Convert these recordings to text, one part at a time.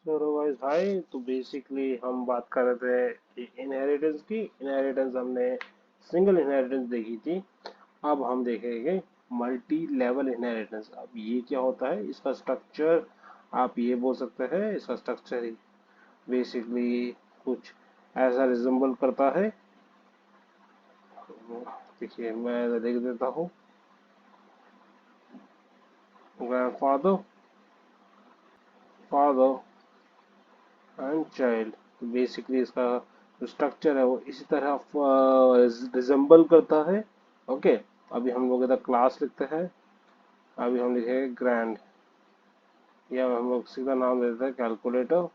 चलो guys hi. तो basically हम बात कर रहे थे इनहेरिटेंस की। इनहेरिटेंस हमने सिंगल इनहेरिटेंस देखी थी। अब हम देखेंगे मल्टी लेवल इनहेरिटेंस। अब ये क्या होता है, इसका स्ट्रक्चर आप ये बोल सकते हैं, इसका स्ट्रक्चर बेसिकली कुछ ऐसा रिजेंबल करता है। देखिए मैं लिख देता हूँ, ग्रैंडफादर, फादर एंड चाइल्ड। तो बेसिकली इसका जो स्ट्रक्चर है वो इसी तरह रिजेंबल करता है। ओके, अभी हम लोग इधर क्लास लिखते हैं। अभी हम लिखेंगे ग्रैंड, या हम लोग सीधा नाम दे देते हैं कैलकुलेटर।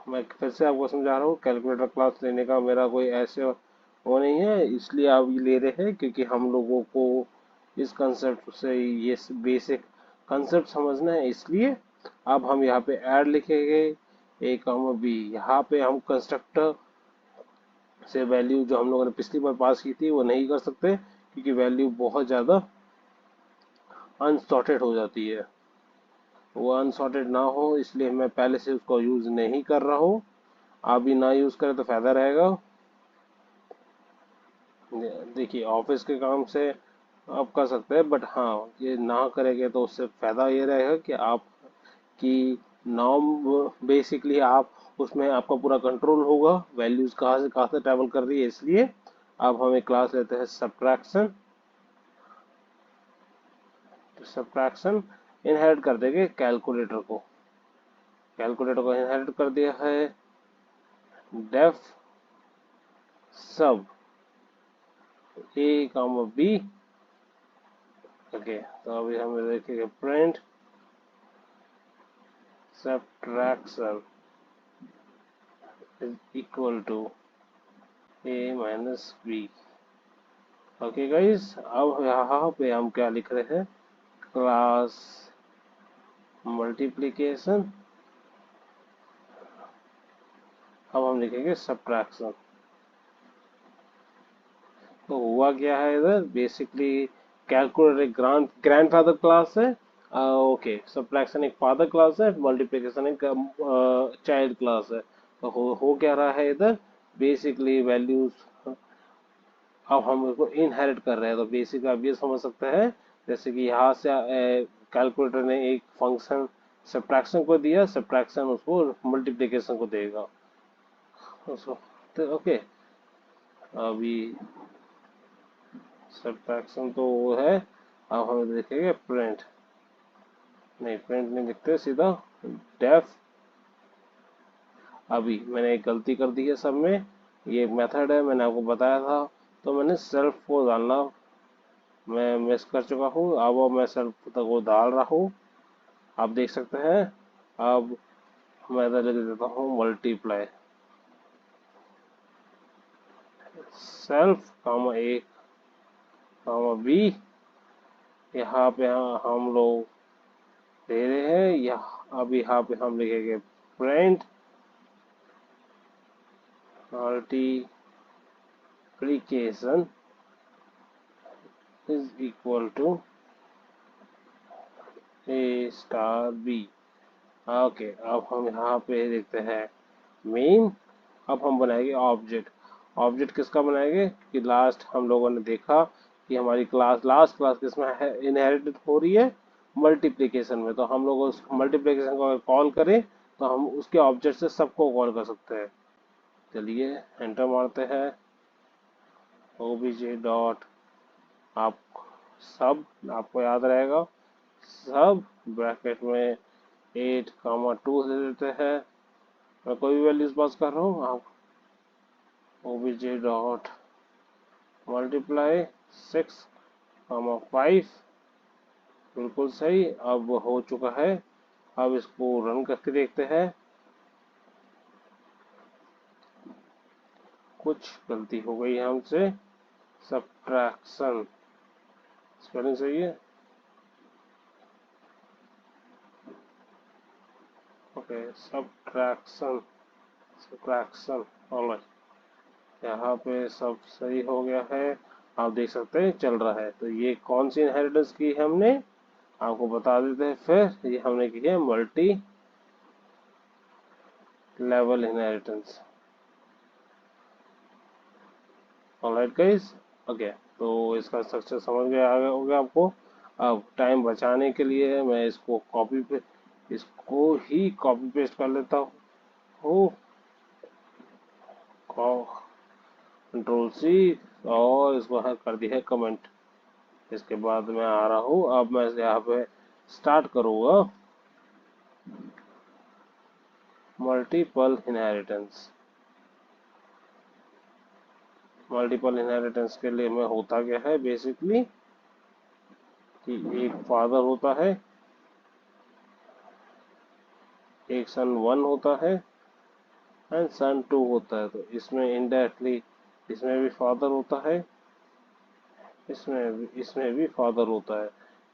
मैं फिर से आपको समझा रहा हूँ, कैलकुलेटर क्लास लेने का मेरा कोई ऐसे वो नहीं है, इसलिए आप ये ले रहे हैं क्योंकि हम लोगों को इस कंसेप्ट से ये बेसिक कंसेप्ट समझना है। इसलिए अब हम यहाँ पे ऐड लिखेंगे ए कॉमा बी। यहाँ पे हम कंस्ट्रक्टर से वैल्यू जो हम लोगों ने पिछली बार पास की थी वो नहीं कर सकते, क्योंकि वैल्यू बहुत ज़्यादा अनसॉर्टेड हो जाती है। वो अनसॉर्टेड ना हो इसलिए मैं पहले से उसको यूज़ नहीं कर रहा हूँ। आप भी ना यूज़ करें तो फ़ायदा रहेगा। देखिए ऑफिस के काम से आप कर सकते हैं, बट हाँ ये ना करेंगे तो उससे फ़ायदा ये रहेगा कि आप कि नॉर्म बेसिकली आप उसमें आपका पूरा कंट्रोल होगा, वैल्यूज कहाँ से ट्रैवल कर रही है। इसलिए अब हम एक क्लास लेते हैं सब्ट्रैक्शन। सब्ट्रैक्शन इनहेरिट कर देंगे कैलकुलेटर को। कैलकुलेटर को इनहेरिट कर दिया है डेफ सब ए कॉमा बी। ओके, तो अभी हम देखेंगे print subtraction is equal to A minus B. Okay guys, अब यहाँ पे हम क्या लिख रहे हैं, क्लास मल्टीप्लिकेशन। अब हम लिखेंगे सब्ट्रैक्शन। तो हुआ क्या है इधर, बेसिकली कैलकुलेटर एक ग्रैंडफादर क्लास है। ओके, सब्ट्रैक्शन एक फादर क्लास है, मल्टीप्लिकेशन एक चाइल्ड क्लास है। तो हो क्या रहा है इधर, बेसिकली वैल्यूज अब हम इसको इनहेरिट कर रहे हैं। तो बेसिक आप ये समझ सकते हैं, जैसे कि यहाँ से कैलकुलेटर ने एक फंक्शन सब्ट्रैक्शन को दिया, सब्ट्रैक्शन उसको मल्टीप्लिकेशन को देगा उसको। तो ओके, अभी सब्ट्रैक्शन तो वो है। अब हम देखेंगे प्रिंट, नहीं प्रिंट नहीं लिखते, सीधा डेफ। अभी मैंने एक गलती कर दी है सब में, ये एक मेथड है, मैंने आपको बताया था। तो मैंने सेल्फ को डालना मैं मिस कर चुका हूँ, अब वो मैं सेल्फ तक वो डाल रहा हूँ। आप देख सकते हैं। अब मैं इधर लिख देता हूँ मल्टीप्लाई सेल्फ कामा ए कामा बी। यहाँ पे हम लोग दे रहे हैं यहाँ, अब यहाँ पे हम लिखेंगे print multiplication is equal to A star B. Okay, अब हम यहाँ पे देखते हैं मेन। अब हम बनाएंगे ऑब्जेक्ट। ऑब्जेक्ट किसका बनाएंगे, कि लास्ट हम लोगों ने देखा कि हमारी क्लास लास्ट क्लास किसमें है, इनहेरिटेड हो रही है मल्टीप्लिकेशन में। तो हम लोग उस मल्टीप्लिकेशन को अगर कॉल करें तो हम उसके ऑब्जेक्ट से सबको कॉल कर सकते हैं। चलिए एंटर मारते हैं, ओबीजे डॉट आप सब, आपको याद रहेगा सब ब्रैकेट में 8 2 दे देते हैं। मैं कोई भी वैल्यूज पास कर रहा हूँ, आप ओबीजे डॉट मल्टीप्लाई 6 5 बिल्कुल सही, अब हो चुका है। अब इसको रन करके देखते हैं। कुछ गलती हो गई है हमसे, सब्ट्रैक्शन स्पेलिंग सही है। ओके, सब्ट्रैक्शन सब्ट्रैक्शन ऑलराइट, यहाँ पे सब सही हो गया है। आप देख सकते हैं चल रहा है। तो ये कौन सी इनहेरिटेंस की है हमने, आपको बता देते हैं फिर। ये हमने की है multiplication. Level inheritance. Alright guys, okay, तो इसका स्ट्रक्चर समझ में आ गया होगा आपको। अब टाइम बचाने के लिए मैं इसको ही कॉपी पेस्ट कर लेता हूँ, कंट्रोल सी, और इसको कर दिया है कमेंट। इसके बाद मैं आ रहा हूँ, अब मैं यहाँ पे स्टार्ट करूंगा मल्टीपल इनहेरिटेंस। मल्टीपल इनहेरिटेंस के लिए में होता क्या है बेसिकली कि एक फादर होता है, एक सन 1 होता है एंड सन 2 होता है। तो इसमें इनडायरेक्टली इसमें भी फादर होता है, इसमें भी फादर होता है।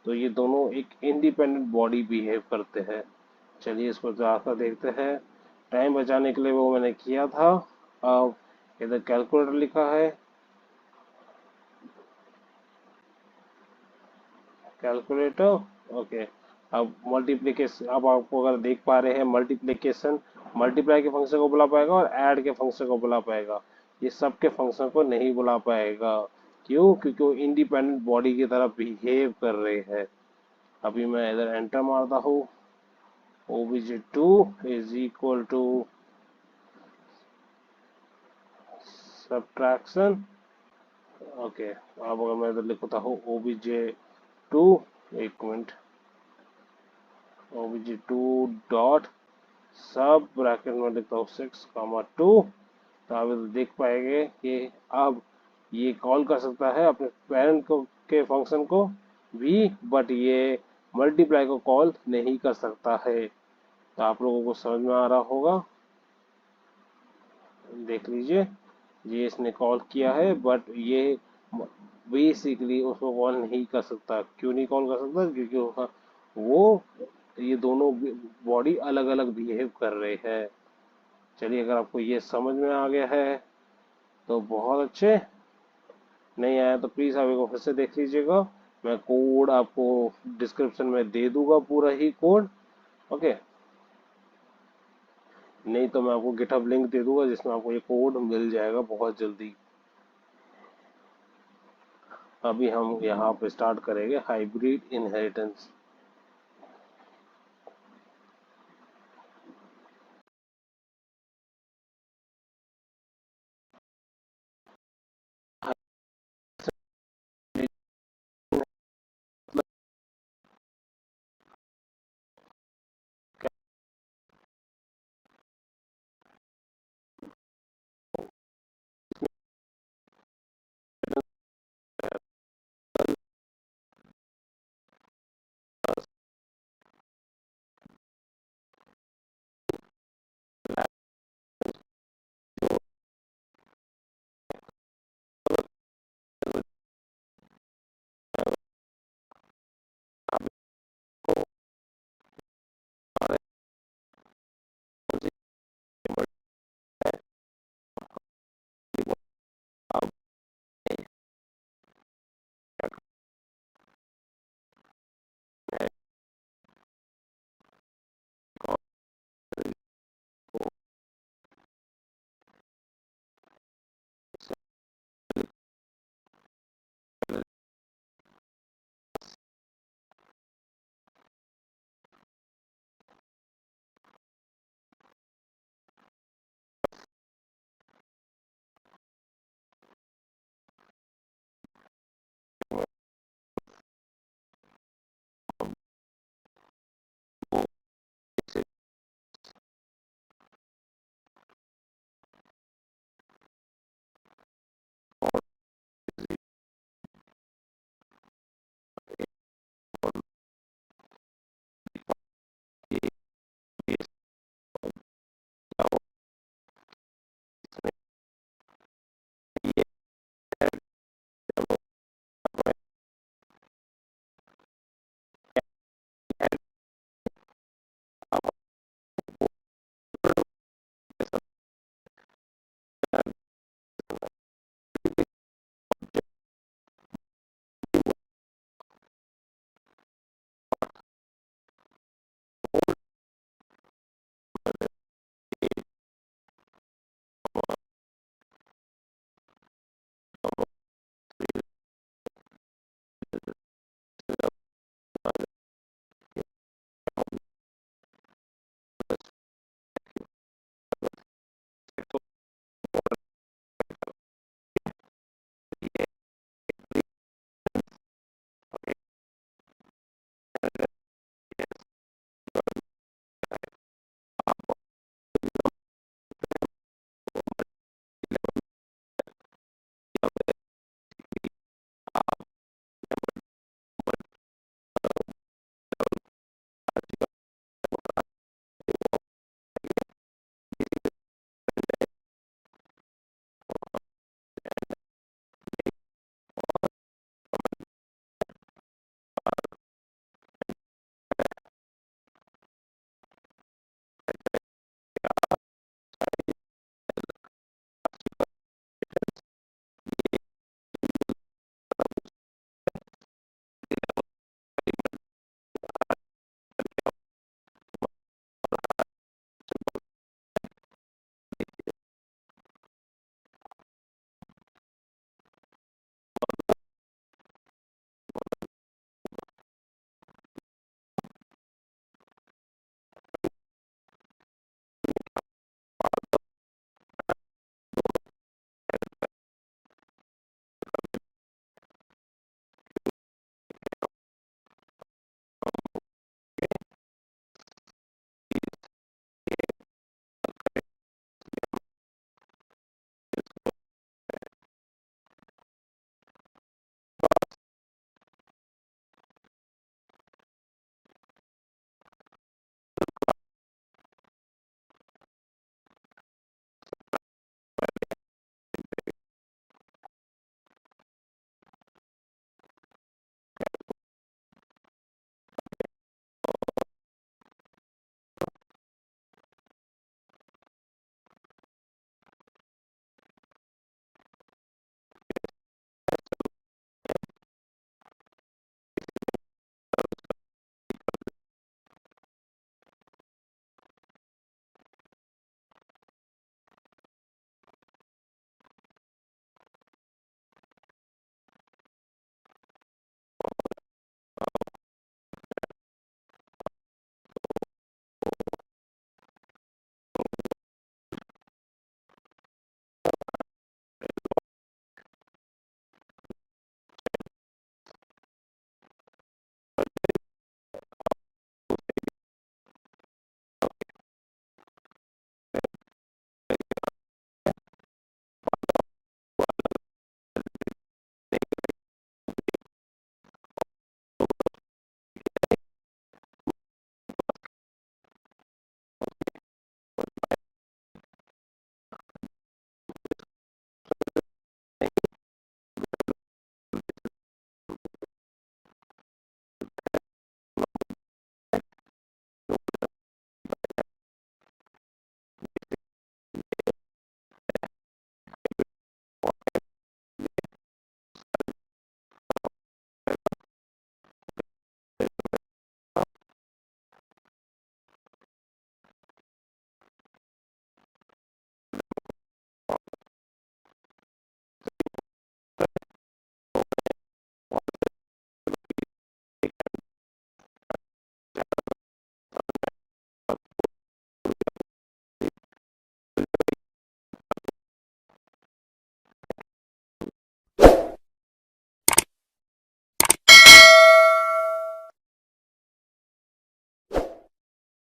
तो ये दोनों एक इंडिपेंडेंट बॉडी बिहेव करते हैं। चलिए इसको जाकर देखते हैं। टाइम बचाने के लिए वो मैंने किया था। अब इधर कैलकुलेटर लिखा है, कैलकुलेटर, ओके। अब मल्टीप्लिकेशन, अब आपको अगर देख पा रहे हैं मल्टीप्लिकेशन मल्टीप्लाई के फंक्शन को बुला पाएगा और ऐड के फंक्शन को बुला पाएगा, ये सब के फंक्शन को नहीं बुला पाएगा। क्यों? क्योंकि वो इंडिपेंडेंट बॉडी की तरह बिहेव कर रहे हैं। अभी मैं इधर एंटर मारता हूँ, obj2 is equal to subtraction, okay. अब अगर मैं इधर लिखता हूँ obj2, एक मिनट, obj2 डॉट सब ब्रैकेट में लिखता हूँ 6, 2, तो आप इधर देख पाएंगे कि अब ये कॉल कर सकता है अपने पेरेंट को के फंक्शन को भी, बट ये मल्टीप्लाई को कॉल नहीं कर सकता है। तो आप लोगों को समझ में आ रहा होगा, देख लीजिए, ये इसने कॉल किया है बट ये बेसिकली उसको कॉल नहीं कर सकता। क्यों नहीं कॉल कर सकता? क्योंकि वो ये दोनों बॉडी अलग अलग बिहेव कर रहे हैं। चलिए, अगर आपको ये समझ में आ गया है तो बहुत अच्छे, नहीं आया तो प्लीज आप एक बार फिर से देख लीजिएगा। मैं कोड आपको डिस्क्रिप्शन में दे दूंगा, पूरा ही कोड, ओके। नहीं तो मैं आपको गिटहब लिंक दे दूंगा जिसमें आपको ये कोड मिल जाएगा बहुत जल्दी। अभी हम यहाँ पे स्टार्ट करेंगे हाइब्रिड इनहेरिटेंस।